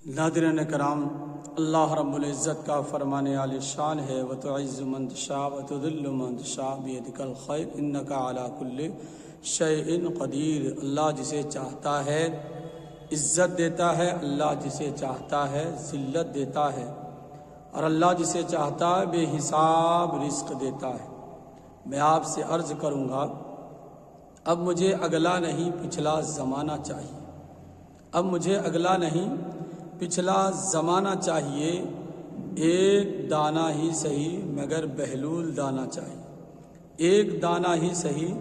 ناظرین کرام، اللہ رب العزت کا فرمان عالی شان ہے وَتُعِزُّ مَن تَشَاءُ وَتُذِلُّ مَن تَشَاءُ بِيَدِكَ الْخَيْرُ إِنَّكَ عَلَىٰ كُلِّ شَيْءٍ قدیر۔ اللہ جسے چاہتا ہے عزت دیتا ہے، اللہ جسے چاہتا ہے ذلت دیتا ہے، اور اللہ جسے چاہتا ہے بے حساب رزق دیتا ہے۔ میں آپ سے عرض کروں گا، اب مجھے اگلا نہیں پچھلا زمانہ چاہیے، اب مجھے اگلا نہیں پچھلا زمانہ چاہیے، ایک دانہ ہی صحیح مگر بہلول دانہ چاہیے، ایک دانہ ہی صحیح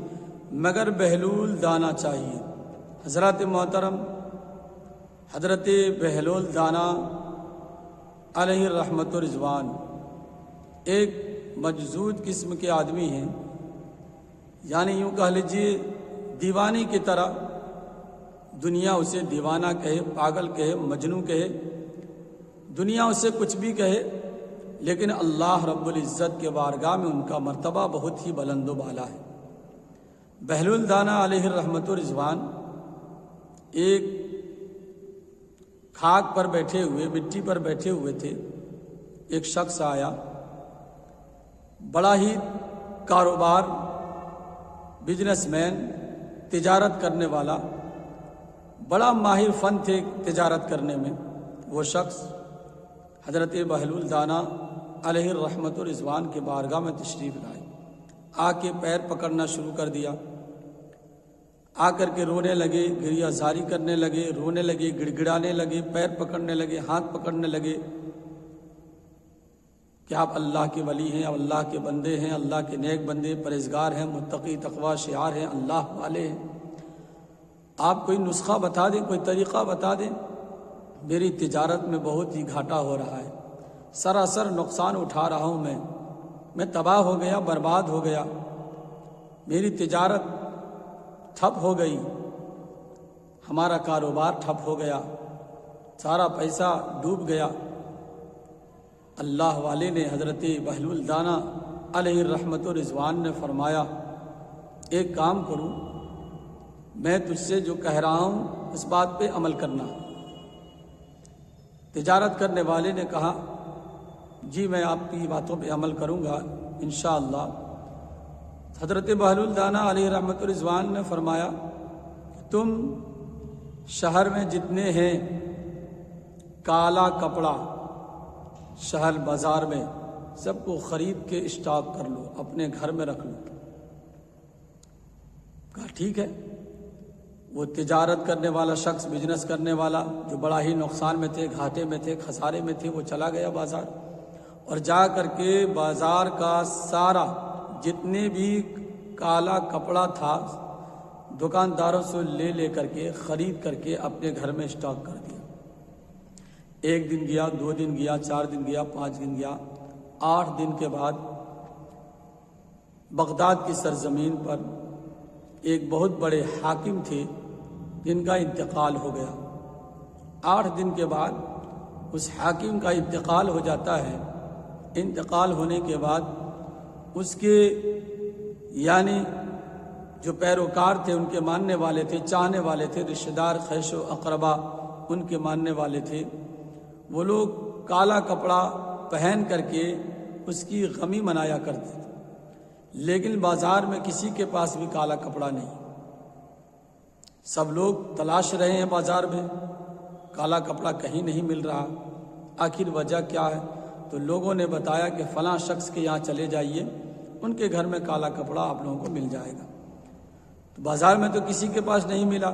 مگر بہلول دانہ چاہیے۔ حضرت محترم حضرت بہلول دانہ علیہ رحمت و رضوان ایک مجذوب قسم کے آدمی ہیں، یعنی یوں کہہ لیجیے دیوانی کی طرح۔ دنیا اسے دیوانہ کہے، پاگل کہے، مجنوں کہے، دنیا اسے کچھ بھی کہے، لیکن اللہ رب العزت کے بارگاہ میں ان کا مرتبہ بہت ہی بلند و بالا ہے۔ بہلول دانہ علیہ رحمت و رضوان ایک خاک پر بیٹھے ہوئے، مٹی پر بیٹھے ہوئے تھے۔ ایک شخص آیا، بڑا ہی کاروبار، بزنس مین، تجارت کرنے والا، بڑا ماہر فن تھے تجارت کرنے میں۔ وہ شخص حضرت بہلول دانہ علیہ الرحمت و رضوان کے بارگاہ میں تشریف لائے، آ کے پیر پکڑنا شروع کر دیا، آ کر کے رونے لگے، گریہ زاری کرنے لگے، رونے لگے، گڑ گڑانے لگے، پیر پکڑنے لگے، ہاتھ پکڑنے لگے کہ آپ اللہ کے ولی ہیں، آپ اللہ کے بندے ہیں، اللہ کے نیک بندے، پرہیزگار ہیں، متقی تقوی شعار ہیں، اللہ والے ہیں، آپ کوئی نسخہ بتا دیں، کوئی طریقہ بتا دیں، میری تجارت میں بہت ہی گھاٹا ہو رہا ہے، سراسر نقصان اٹھا رہا ہوں میں تباہ ہو گیا، برباد ہو گیا، میری تجارت ٹھپ ہو گئی، ہمارا کاروبار ٹھپ ہو گیا، سارا پیسہ ڈوب گیا۔ اللہ والے نے حضرت بہلول دانہ علیہ الرحمت و رضوان نے فرمایا، ایک کام کروں، میں تجھ سے جو کہہ رہا ہوں اس بات پہ عمل کرنا۔ تجارت کرنے والے نے کہا، جی میں آپ کی باتوں پہ عمل کروں گا انشاءاللہ۔ حضرت بہلول دانہ علیہ رحمت و رضوان نے فرمایا، تم شہر میں جتنے ہیں کالا کپڑا شہر بازار میں سب کو خرید کے اسٹاک کر لو، اپنے گھر میں رکھ لو۔ کہا ٹھیک ہے۔ وہ تجارت کرنے والا شخص، بزنس کرنے والا جو بڑا ہی نقصان میں تھے، گھاٹے میں تھے، خسارے میں تھے، وہ چلا گیا بازار، اور جا کر کے بازار کا سارا جتنے بھی کالا کپڑا تھا دکانداروں سے لے کر کے خرید کر کے اپنے گھر میں اسٹاک کر دیا۔ ایک دن گیا، 2 دن گیا، 4 دن گیا، 5 دن گیا، 8 دن کے بعد بغداد کی سرزمین پر ایک بہت بڑے حاکم تھے جن کا انتقال ہو گیا۔ 8 دن کے بعد اس حاکم کا انتقال ہو جاتا ہے۔ انتقال ہونے کے بعد اس کے یعنی جو پیروکار تھے، ان کے ماننے والے تھے، چاہنے والے تھے، رشتہ دار، خیش و اقربا ان کے ماننے والے تھے، وہ لوگ کالا کپڑا پہن کر کے اس کی غمی منایا کرتے تھے، لیکن بازار میں کسی کے پاس بھی کالا کپڑا نہیں۔ سب لوگ تلاش رہے ہیں بازار میں، کالا کپڑا کہیں نہیں مل رہا۔ آخر وجہ کیا ہے؟ تو لوگوں نے بتایا کہ فلاں شخص کے یہاں چلے جائیے، ان کے گھر میں کالا کپڑا آپ لوگوں کو مل جائے گا۔ تو بازار میں تو کسی کے پاس نہیں ملا۔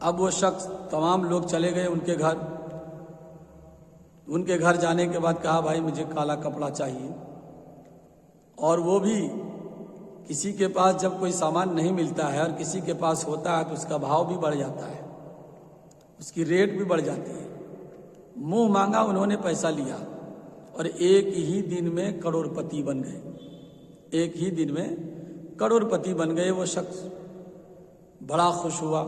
اب وہ شخص، تمام لوگ چلے گئے ان کے گھر جانے کے بعد کہا، بھائی مجھے کالا کپڑا چاہیے۔ اور وہ بھی کسی کے پاس جب کوئی سامان نہیں ملتا ہے اور کسی کے پاس ہوتا ہے تو اس کا بھاؤ بھی بڑھ جاتا ہے، اس کی ریٹ بھی بڑھ جاتی ہے۔ منہ مانگا انہوں نے پیسہ لیا اور ایک ہی دن میں کروڑ پتی بن گئے، ایک ہی دن میں کروڑ پتی بن گئے۔ وہ شخص بڑا خوش ہوا،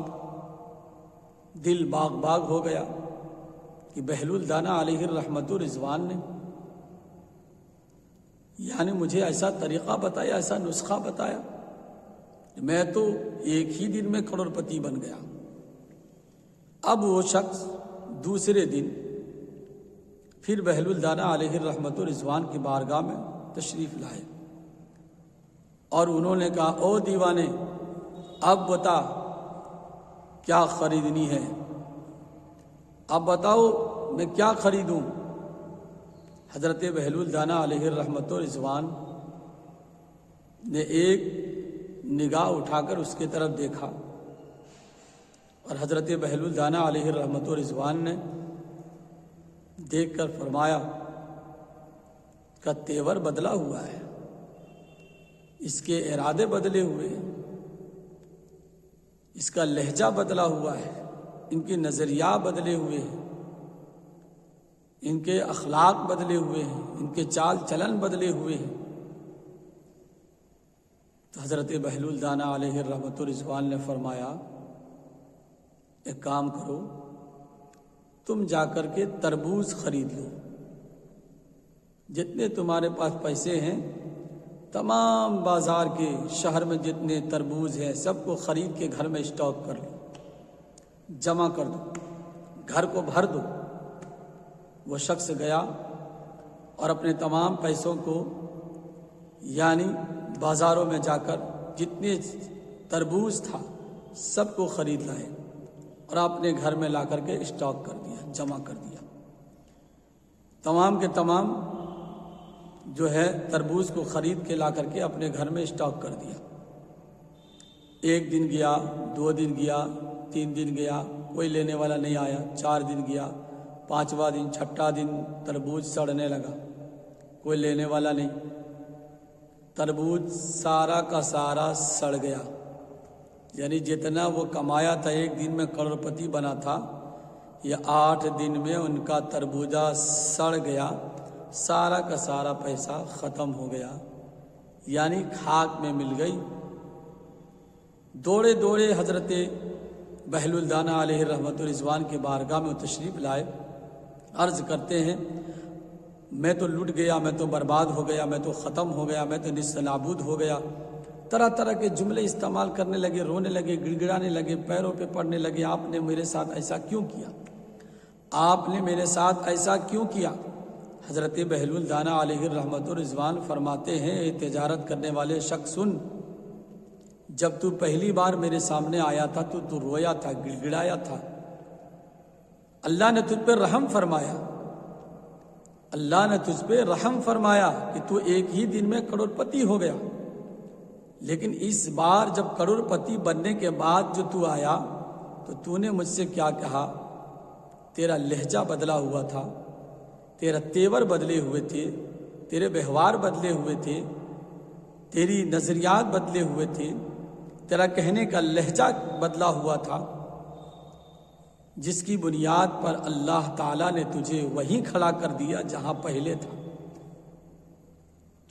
دل باغ ہو گیا کہ بہلول دانہ علیہ الرحمت و رضوان نے یعنی مجھے ایسا طریقہ بتایا، ایسا نسخہ بتایا، میں تو ایک ہی دن میں کروڑ پتی بن گیا۔ اب وہ شخص دوسرے دن پھر بہل الدانہ علیہ الرحمت و رضوان کی بارگاہ میں تشریف لائے اور انہوں نے کہا او دیوانے اب بتا کیا خریدنی ہے، اب بتاؤ میں کیا خریدوں۔ حضرت بہل الدانہ علیہ الرحمت و رضوان نے ایک نگاہ اٹھا کر اس کی طرف دیکھا اور حضرت بہل الدانہ علیہ الرحمت و رضوان نے دیکھ کر فرمایا کہ تیور بدلا ہوا ہے، اس کے ارادے بدلے ہوئے ہیں، اس کا لہجہ بدلا ہوا ہے، ان کے نظریات بدلے ہوئے ہیں، ان کے اخلاق بدلے ہوئے ہیں، ان کے چال چلن بدلے ہوئے ہیں۔ تو حضرت بہل الدانہ علیہ الرحمت و رضوان نے فرمایا ایک کام کرو، تم جا کر کے تربوز خرید لو، جتنے تمہارے پاس پیسے ہیں تمام بازار کے شہر میں جتنے تربوز ہیں سب کو خرید کے گھر میں اسٹاک کر لو، جمع کر دو، گھر کو بھر دو۔ وہ شخص گیا اور اپنے تمام پیسوں کو یعنی بازاروں میں جا کر جتنے تربوز تھا سب کو خرید لائے اور اپنے گھر میں لا کر کے اسٹاک کر دیا، جمع کر دیا۔ تمام کے تمام جو ہے تربوز کو خرید کے لا کر کے اپنے گھر میں اسٹاک کر دیا۔ ایک دن گیا، 2 دن گیا، 3 دن گیا، کوئی لینے والا نہیں آیا، 4 دن گیا، 5واں دن، 6واں دن تربوز سڑنے لگا، کوئی لینے والا نہیں، تربوز سارا کا سارا سڑ گیا۔ یعنی جتنا وہ کمایا تھا ایک دن میں کروڑپتی بنا تھا، یہ 8 دن میں ان کا تربوزہ سڑ گیا، سارا کا سارا پیسہ ختم ہو گیا، یعنی خاک میں مل گئی۔ دوڑے دوڑے حضرت بہل الدانہ علیہ الرحمت و رضوان کی بارگاہ میں تشریف لائے، عرض کرتے ہیں میں تو لٹ گیا، میں تو برباد ہو گیا، میں تو ختم ہو گیا، میں تو نصف نابود ہو گیا۔ طرح طرح کے جملے استعمال کرنے لگے، رونے لگے، گڑ گڑانے لگے، پیروں پہ پڑنے لگے، آپ نے میرے ساتھ ایسا کیوں کیا، آپ نے میرے ساتھ ایسا کیوں کیا۔ حضرت بہل الدانہ علیہ الرحمت و رضوان فرماتے ہیں اے تجارت کرنے والے شخص سن، جب تو پہلی بار میرے سامنے آیا تھا تو رویا تھا، گڑ گڑایا تھا، اللہ نے تجھ پہ رحم فرمایا، اللہ نے تجھ پہ رحم فرمایا کہ تو ایک ہی دن میں کروڑپتی ہو گیا۔ لیکن اس بار جب کروڑپتی بننے کے بعد جو تو آیا تو نے مجھ سے کیا کہا، تیرا لہجہ بدلا ہوا تھا، تیرا تیور بدلے ہوئے تھے، تیرے ویوہار بدلے ہوئے تھے، تیری نظریات بدلے ہوئے تھے، تیرا کہنے کا لہجہ بدلا ہوا تھا، جس کی بنیاد پر اللہ تعالیٰ نے تجھے وہیں کھڑا کر دیا جہاں پہلے تھا۔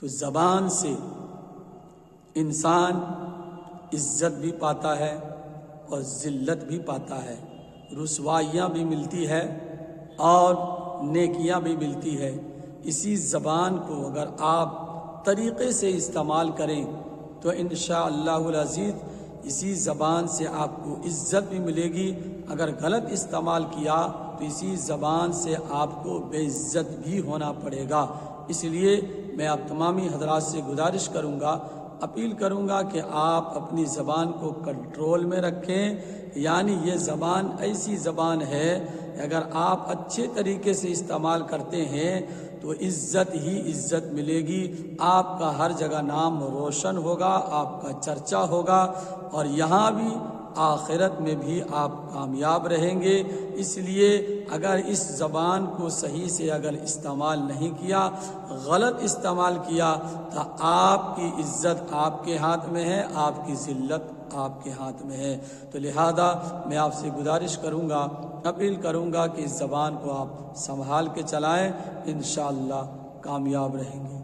تو زبان سے انسان عزت بھی پاتا ہے اور ذلت بھی پاتا ہے، رسوائیاں بھی ملتی ہے اور نیکیاں بھی ملتی ہے۔ اسی زبان کو اگر آپ طریقے سے استعمال کریں تو انشاءاللہ العزیز اسی زبان سے آپ کو عزت بھی ملے گی، اگر غلط استعمال کیا تو اسی زبان سے آپ کو بے عزت بھی ہونا پڑے گا۔ اس لیے میں آپ تمامی حضرات سے گزارش کروں گا، اپیل کروں گا کہ آپ اپنی زبان کو کنٹرول میں رکھیں، یعنی یہ زبان ایسی زبان ہے اگر آپ اچھے طریقے سے استعمال کرتے ہیں تو عزت ہی عزت ملے گی، آپ کا ہر جگہ نام روشن ہوگا، آپ کا چرچا ہوگا اور یہاں بھی آخرت میں بھی آپ کامیاب رہیں گے۔ اس لیے اگر اس زبان کو صحیح سے اگر استعمال نہیں کیا، غلط استعمال کیا تو آپ کی عزت آپ کے ہاتھ میں ہے، آپ کی ذلت آپ کے ہاتھ میں ہے۔ تو لہذا میں آپ سے گزارش کروں گا، اپیل کروں گا کہ اس زبان کو آپ سنبھال کے چلائیں، انشاءاللہ کامیاب رہیں گے۔